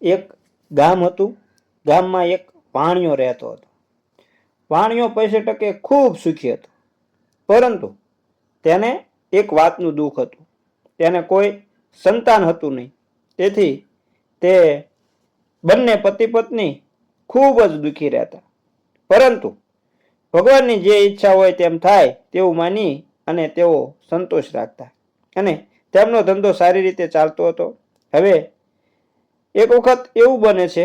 એક ગામ હતું. ગામમાં એક વાણિયો રહેતો હતો. વાણિયો પૈસે ટકે ખૂબ સુખી હતો, પરંતુ તેને એક વાતનું દુઃખ હતું. તેને કોઈ સંતાન હતું નહીં. તેથી તે બંને પતિ પત્ની ખૂબ જ દુઃખી રહેતા. પરંતુ ભગવાનની જે ઈચ્છા હોય તેમ થાય તેવું માની અને તેઓ સંતોષ રાખતા અને તેમનો ધંધો સારી રીતે ચાલતો હતો. હવે એક વખત એવું બને છે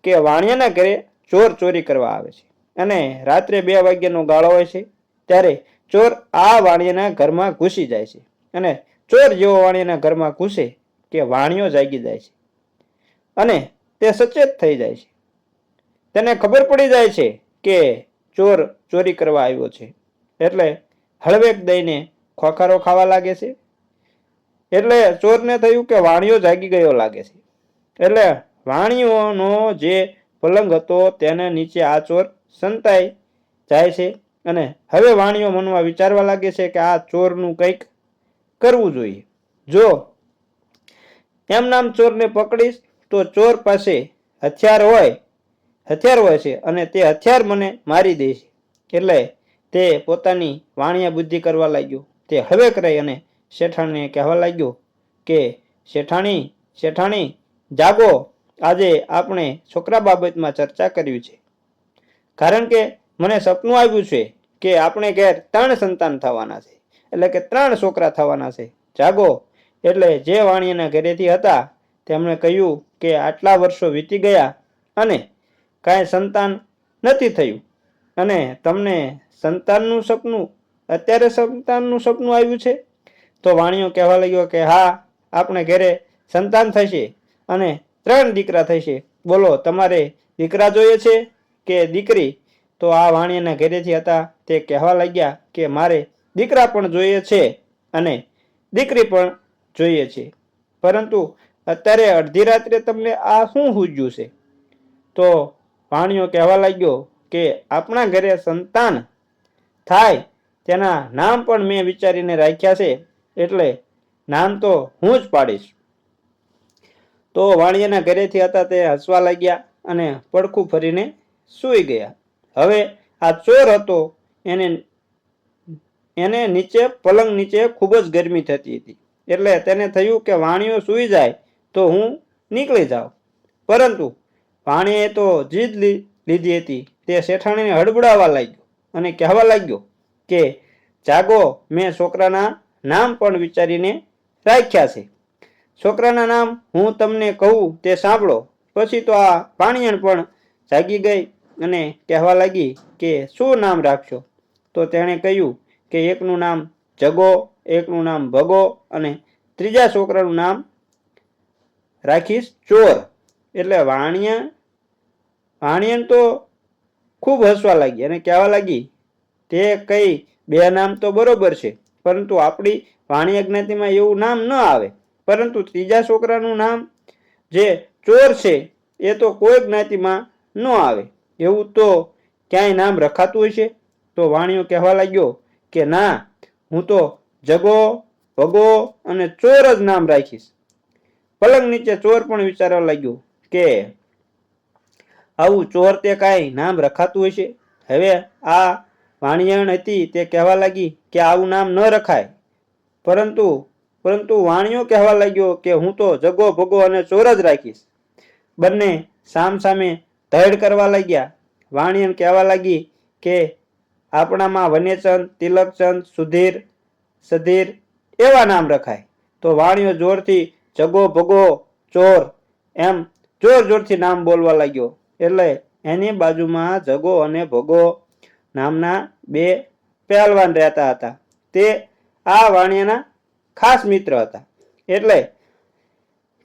કે વાણિયાના ઘરે ચોર ચોરી કરવા આવે છે અને રાત્રે 2 વાગ્યાનો ગાળો હોય છે. ત્યારે ચોર આ વાણિયાના ઘરમાં ઘૂસી જાય છે અને ચોર જેવો વાણિયાના ઘરમાં ઘૂસે કે વાણિયો જાગી જાય છે અને તે સચેત થઈ જાય છે. તેને ખબર પડી જાય છે કે ચોર ચોરી કરવા આવ્યો છે. એટલે હળવેક દઈને ખોખારો ખાવા લાગે છે. એટલે ચોરને થયું કે વાણિયો જાગી ગયો લાગે છે. એટલે વાણિયોનો જે પલંગ હતો તેને નીચે આ ચોર સંતાઈ જાય છે અને હવે વાણિયો મનમાં વિચારવા લાગે છે કે આ ચોરનું કંઈક કરવું જોઈએ. જો એમ નામ ચોરને પકડીશ તો ચોર પાસે હથિયાર હોય છે અને તે હથિયાર મને મારી દે છે. એટલે તે પોતાની વાણિયા બુદ્ધિ કરવા લાગ્યો. તે હળવેક રહી અને શેઠાણીને કહેવા લાગ્યો કે શેઠાણી જાગો, આજે આપણે છોકરા બાબતમાં ચર્ચા કરવી છે. કારણ કે મને સપનું આવ્યું છે કે આપણે ઘેર 3 સંતાન થવાના છે, એટલે કે 3 છોકરા થવાના છે. જાગો. એટલે જે વાણિયાના ઘરેથી હતા તેમણે કહ્યું કે આટલા વર્ષો વીતી ગયા અને કાંઈ સંતાન નથી થયું અને તમને અત્યારે સંતાનનું સપનું આવ્યું છે? તો વાણિયો કહેવા લાગ્યો કે હા, આપણે ઘરે સંતાન થશે અને 3 દીકરા થશે. બોલો, તમારે દીકરા જોઈએ છે કે દીકરી? તો આ વાણિયાના ઘરેથી હતા તે કહેવા લાગ્યા કે મારે દીકરા પણ જોઈએ છે અને દીકરી પણ જોઈએ છે, પરંતુ અત્યારે અડધી રાત્રે તમને આ શું સૂઝ્યું છે? તો વાણિયો કહેવા લાગ્યો કે આપણા ઘરે સંતાન થાય તેના નામ પણ મેં વિચારીને રાખ્યા છે, એટલે નામ તો હું જ પાડીશ. તો વાણિયાના ઘરેથી હતા તે હસવા લાગ્યા અને પડખું ફરીને સૂઈ ગયા. હવે આ ચોર હતો એને નીચે પલંગ નીચે ખૂબ જ ગરમી થતી હતી. એટલે તેને થયું કે વાણિયો સૂઈ જાય તો હું નીકળી જાઉં. પરંતુ વાણિયાએ તો જીદ લીધી હતી. તે શેઠાણીને હડબડાવવા લાગ્યો અને કહેવા લાગ્યો કે જાગો, મેં છોકરાના નામ પણ વિચારીને રાખ્યા છે. છોકરાના નામ હું તમને કહું તે સાંભળો. પછી તો આ વાણિયાણ પણ જાગી ગઈ અને કહેવા લાગી કે શું નામ રાખશો? તો તેણે કહ્યું કે એકનું નામ જગો, એકનું નામ ભગો અને ત્રીજા છોકરાનું નામ રાખીશ ચોર. એટલે વાણિયાણ તો ખૂબ હસવા લાગી અને કહેવા લાગી તે કઈ 2 નામ તો બરોબર છે, પરંતુ આપણી વાણિયા જ્ઞાતિમાં એવું નામ ન આવે. પરંતુ ત્રીજા છોકરાનું નામ જે ચોર છે એ તો કોઈ જ્ઞાતિમાં ન આવે. એવું તો ક્યાંય નામ રખાતું હશે? તો વાણિયો કહેવા લાગ્યો કે ના, હું તો જગો, ભગો અને ચોર જ નામ રાખીશ. પલંગ નીચે ચોર પણ વિચારવા લાગ્યો કે આવું ચોર તે કાંઈ નામ રખાતું હશે. હવે આ વાણિયાણ હતી તે કહેવા લાગી કે આવું નામ ન રખાય. પરંતુ વાણિયો કહેવા લાગ્યો કે હું તો જગો, ભગો અને ચોર જ રાખીશ. બંને સામસામે ધડ કરવા લાગ્યા. વાણિયાણ કહેવા લાગી કે આપણામાં વનેચંદ, તિલકચંદ, સુધીર, સધીર એવા નામ રખાય. તો વાણિયો જોરથી જગો, ભગો, ચોર એમ જોરથી નામ બોલવા લાગ્યો. એટલે એની બાજુમાં જગો અને ભગો નામના 2 પહેલવાન રહેતા હતા. તે આ વાણિયાના ખાસ મિત્ર હતા. એટલે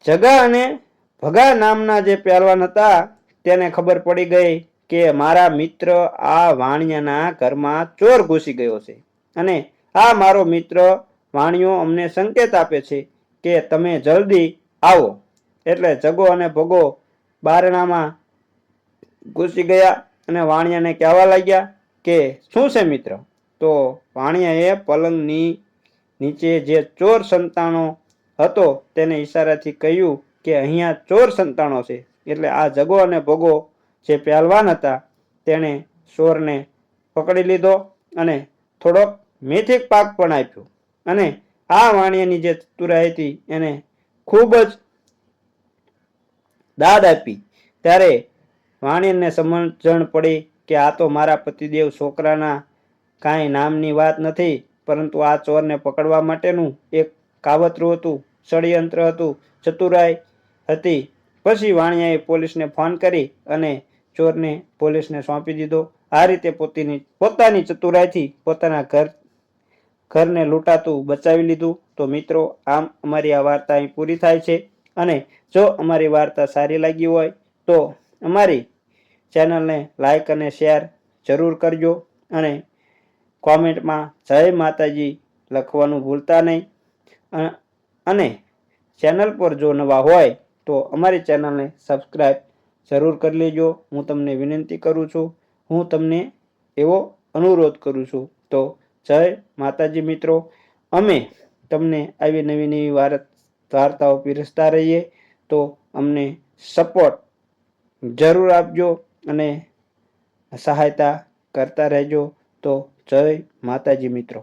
જગા અને ભગા નામના જે પહેલવાન હતા તેને ખબર પડી ગઈ કે મારા મિત્ર આ વાણિયાના ઘરમાં ચોર ઘૂસી ગયો છે અને આ મારો મિત્ર વાણિયો અમને સંકેત આપે છે કે તમે જલ્દી આવો. એટલે જગો અને ભગો બારણામાં ઘૂસી ગયા અને વાણિયાને કહેવા લાગ્યા કે શું છે મિત્ર? તો વાણિયાએ પલંગની નીચે જે ચોર સંતાણો હતો તેને ઈશારાથી કહ્યું કે અહીંયા ચોર સંતાણો છે, એટલે આ જગો અને ભોગો જે પહેલવાન હતા તેણે ચોરને પકડી લીધો અને થોડોક મેથીક પાક પણ આપ્યો અને આ વાણિયાની જે ચતુરાઈ હતી એને ખૂબ જ દાદ આપી. ત્યારે વાણિયાને સમજણ પડી કે આ તો મારા પતિદેવ છોકરાના કાંઈ નામની વાત નથી, પરંતુ આ ચોરને પકડવા માટેનું એક કાવતરું હતું, ષડયંત્ર હતું, ચતુરાઈ હતી. પછી વાણિયાએ પોલીસને ફોન કરી અને ચોરને પોલીસને સોંપી દીધો. આ રીતે પોતાની ચતુરાઈથી પોતાના ઘરને લૂંટાતું બચાવી લીધું. તો મિત્રો, આમ અમારી આ વાર્તા અહીં પૂરી થાય છે. અને જો અમારી વાર્તા સારી લાગી હોય તો અમારી ચેનલને લાઈક અને શેર જરૂર કરજો અને કોમેન્ટમાં જય માતાજી લખવાનું ભૂલતા નહીં. અને ચેનલ પર જો નવા હોય તો અમારી ચેનલને સબસ્ક્રાઈબ જરૂર કરી લેજો. હું તમને વિનંતી કરું છું, હું તમને એવો અનુરોધ કરું છું. તો જય માતાજી મિત્રો. અમે તમને આવી નવી નવી વાર્તાઓ પીરસતા રહીએ, તો અમને સપોર્ટ જરૂર આપજો અને સહાયતા કરતા રહેજો. તો જય માતાજી મિત્રો.